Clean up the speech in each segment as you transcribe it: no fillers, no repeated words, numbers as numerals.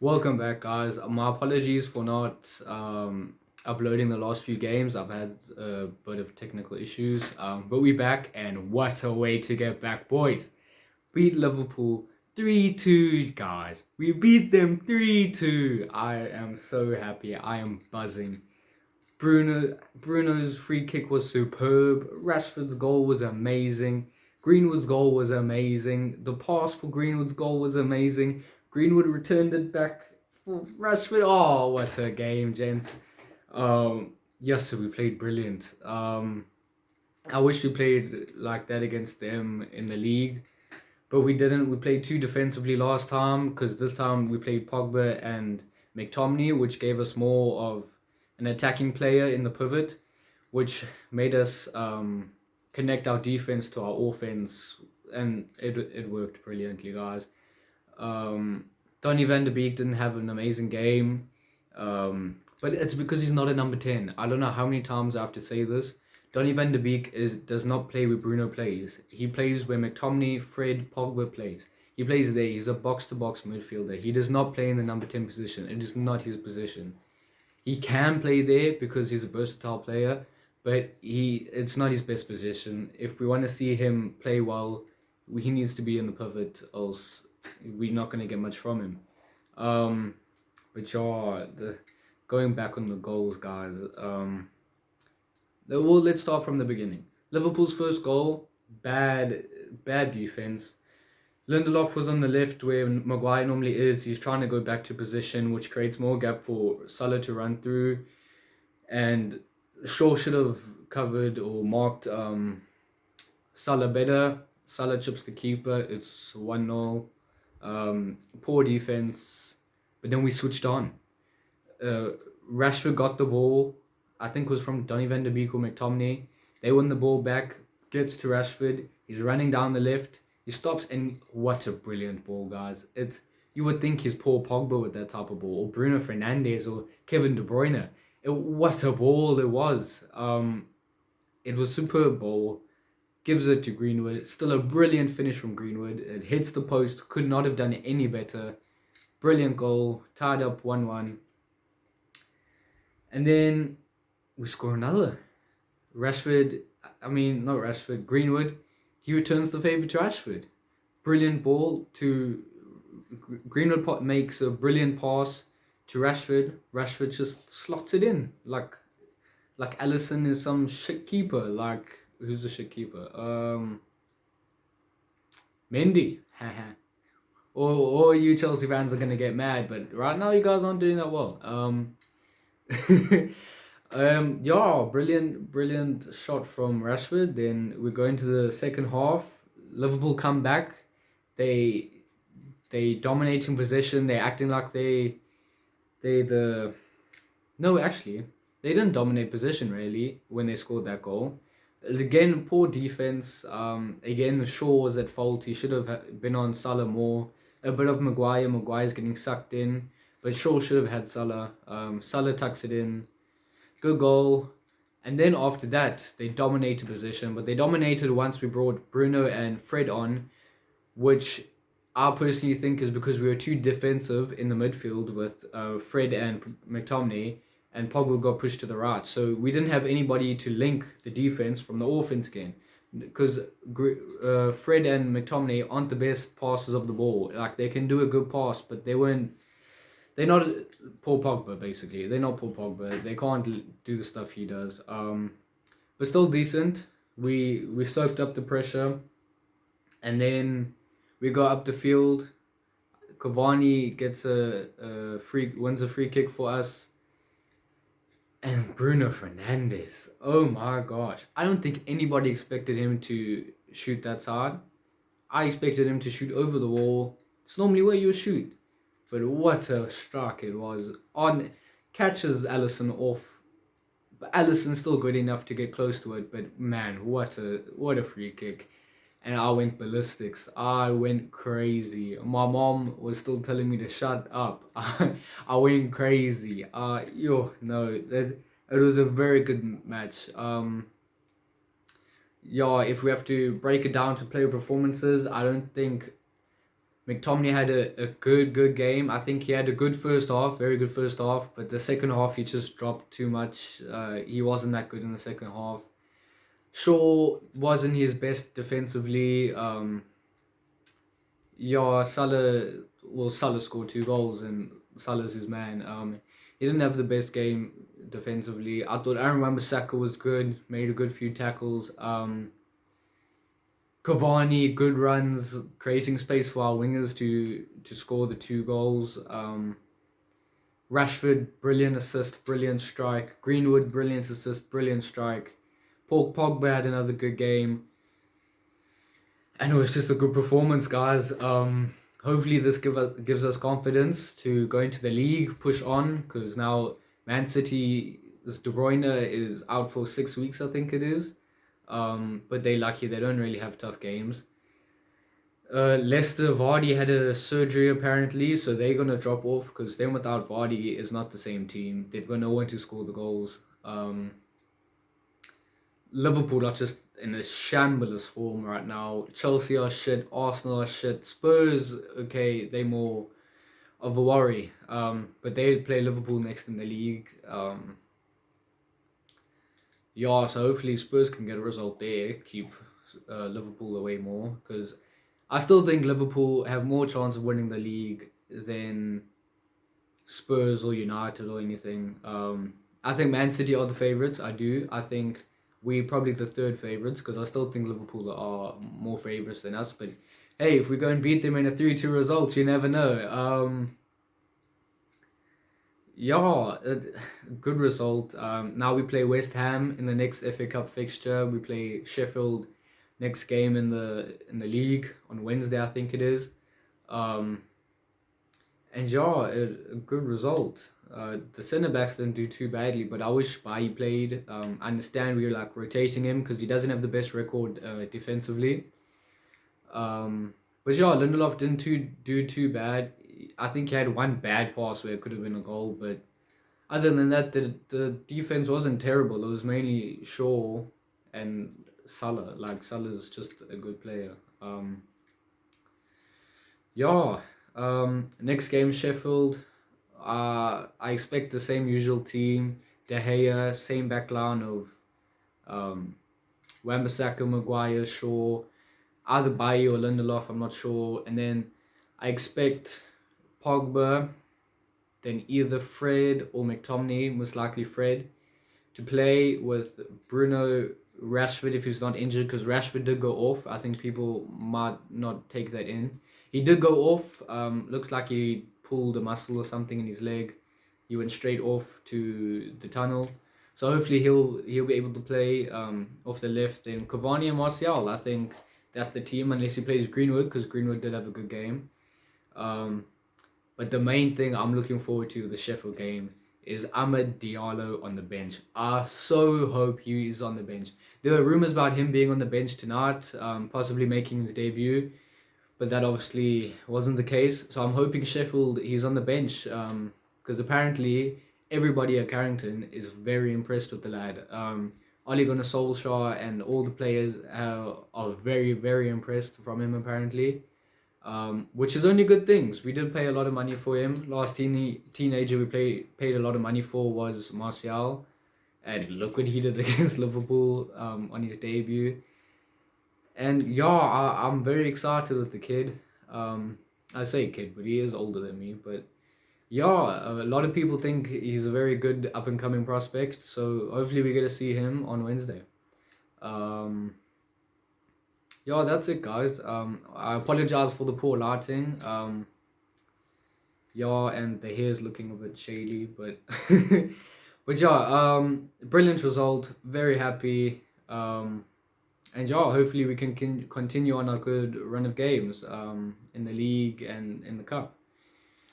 Welcome back, guys. My apologies for not uploading the last few games. I've had a bit of technical issues, but we're back, and what a way to get back, boys! Beat Liverpool 3-2, guys. We beat them 3-2. I am so happy. I am buzzing. Bruno's free kick was superb. Rashford's goal was amazing. Greenwood's goal was amazing. The pass for Greenwood's goal was amazing. Greenwood returned it back for Rashford. Oh, what a game, gents. Yes, we played brilliant. I wish we played like that against them in the league, but we didn't. We played too defensively last time because this time we played Pogba and McTominay, which gave us more of an attacking player in the pivot, which made us connect our defense to our offense, and it worked brilliantly, guys. Donny van de Beek didn't have an amazing game, but it's because he's not a number 10. I don't know how many times I have to say this. Donny van de Beek does not play where Bruno plays. He plays where McTominay, Fred, Pogba plays. He plays there. He's a box-to-box midfielder. He does not play in the number 10 position. It is not his position. He can play there because he's a versatile player, but it's not his best position. If we want to see him play well, he needs to be in the pivot, else we're not going to get much from him. But yeah, going back on the goals, guys. Well, let's start from the beginning. Liverpool's first goal, bad defense. Lindelof was on the left where Maguire normally is. He's trying to go back to position, which creates more gap for Salah to run through. And Shaw should have covered or marked Salah better. Salah chips the keeper. It's 1-0. Poor defense. But then we switched on. Rashford got the ball. I think it was from Donny van de Beek or McTominay. They win the ball back. Gets to Rashford. He's running down the left. He stops, and what a brilliant ball, guys. You would think he's Paul Pogba with that type of ball, or Bruno Fernandes, or Kevin De Bruyne. What a ball it was. It was superb ball. Gives it to Greenwood. Still a brilliant finish from Greenwood. It hits the post. Could not have done it any better. Brilliant goal. Tied up 1-1. And then we score another. Greenwood. He returns the favour to Rashford. Brilliant ball to Greenwood, makes a brilliant pass to Rashford. Rashford just slots it in like Alisson is some shit keeper. Like, who's the shit keeper? Mendy. or you Chelsea fans are gonna get mad, but right now you guys aren't doing that well. Brilliant shot from Rashford. Then we go into the second half. Liverpool come back. They dominating possession. They're acting like no, actually they didn't dominate possession really when they scored that goal. Again, poor defense. Again, Shaw was at fault. He should have been on Salah more. A bit of Maguire. Maguire's getting sucked in, but Shaw should have had Salah. Salah tucks it in. Good goal. And then after that, they dominated position, but they dominated once we brought Bruno and Fred on, which I personally think is because we were too defensive in the midfield with Fred and McTominay, and Pogba got pushed to the right. So we didn't have anybody to link the defense from the offense again, because Fred and McTominay aren't the best passers of the ball. Like, they can do a good pass, but they're not Paul Pogba, basically. They're not Paul Pogba. They can't do the stuff he does. But still decent. We soaked up the pressure. And then we got up the field. Cavani gets wins a free kick for us. And Bruno Fernandes. Oh my gosh. I don't think anybody expected him to shoot that side. I expected him to shoot over the wall. It's normally where you shoot. But what a strike it was. Catches Alisson off. But Alisson's still good enough to get close to it. But man, what a free kick. And I went ballistics. I went crazy. My mom was still telling me to shut up. I went crazy. It was a very good match. If we have to break it down to player performances, I don't think McTominay had a good game. I think he had a good first half, very good first half, but the second half he just dropped too much. He wasn't that good in the second half. Shaw wasn't his best defensively. Salah scored 2 goals and Salah's his man. He didn't have the best game defensively. I thought Aaron Wan-Bissaka was good, made a good few tackles. Cavani, good runs, creating space for our wingers to score the 2 goals. Rashford, brilliant assist, brilliant strike. Greenwood, brilliant assist, brilliant strike. Paul Pogba had another good game. And it was just a good performance, guys. Hopefully this gives us confidence to go into the league, push on, because now Man City, this De Bruyne is out for 6 weeks, I think it is. But they're lucky, they don't really have tough games. Leicester, Vardy had a surgery apparently, so they're going to drop off because them without Vardy is not the same team. They've got no one to score the goals. Liverpool are just in a shambles form right now. Chelsea are shit, Arsenal are shit. Spurs, okay, they more of a worry. But they play Liverpool next in the league. So hopefully Spurs can get a result there, keep Liverpool away more, because I still think Liverpool have more chance of winning the league than Spurs or United or anything. I think Man City are the favourites. I do. I think we're probably the third favourites because I still think Liverpool are more favourites than us. But hey, if we go and beat them in a 3-2 result, you never know. Good result. Now we play West Ham in the next FA Cup fixture. We play Sheffield next game in the league on Wednesday, I think it is. A good result. The centre backs didn't do too badly, but I wish Bailly played. I understand we were like rotating him because he doesn't have the best record defensively. But Lindelof didn't do too bad. I think he had one bad pass where it could have been a goal, but other than that, the defense wasn't terrible. It was mainly Shaw and Salah. Like Salah's just a good player. Next game Sheffield. I expect the same usual team. De Gea, same backline of Wan-Bissaka, Maguire, Shaw, either Bailly or Lindelof, I'm not sure. And then I expect Pogba, then either Fred or McTominay, most likely Fred, to play with Bruno, Rashford if he's not injured, because Rashford did go off. I think people might not take that in. He did go off. Looks like he pulled a muscle or something in his leg. He went straight off to the tunnel. So hopefully he'll be able to play off the left. Then Cavani and Martial, I think that's the team, unless he plays Greenwood, because Greenwood did have a good game. But the main thing I'm looking forward to the Sheffield game is Amad Diallo on the bench. I so hope he is on the bench. There were rumours about him being on the bench tonight, possibly making his debut, but that obviously wasn't the case. So I'm hoping Sheffield, he's on the bench, because apparently everybody at Carrington is very impressed with the lad. Ole Gunnar Solskjaer and all the players are very, very impressed from him apparently. Which is only good things. We did pay a lot of money for him. Last teenager we paid a lot of money for was Martial, and look what he did against Liverpool on his debut. And I'm very excited with the kid. I say kid, but he is older than me. But a lot of people think he's a very good up and coming prospect. So hopefully we get to see him on Wednesday. That's it, guys. I apologize for the poor lighting. And the hair's looking a bit shady, but brilliant result. Very happy. Hopefully we can continue on a good run of games in the league and in the cup.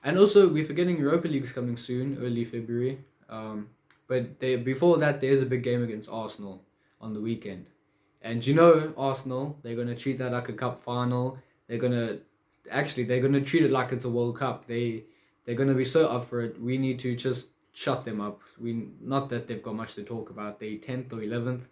And also we're forgetting Europa League's coming soon, early February. But before that, there's a big game against Arsenal on the weekend. And Arsenal, they're going to treat that like a cup final. They're going to treat it like it's a World Cup. They're going to be so up for it. We need to just shut them up. Not that they've got much to talk about. They're 10th or 11th.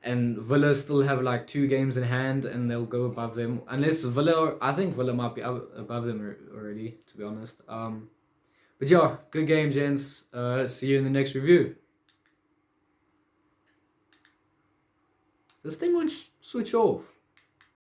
and Villa still have like 2 games in hand, and they'll go above them. Unless Villa, I think Villa might be above them already, to be honest. But yeah, good game, gents. See you in the next review. This thing won't switch off.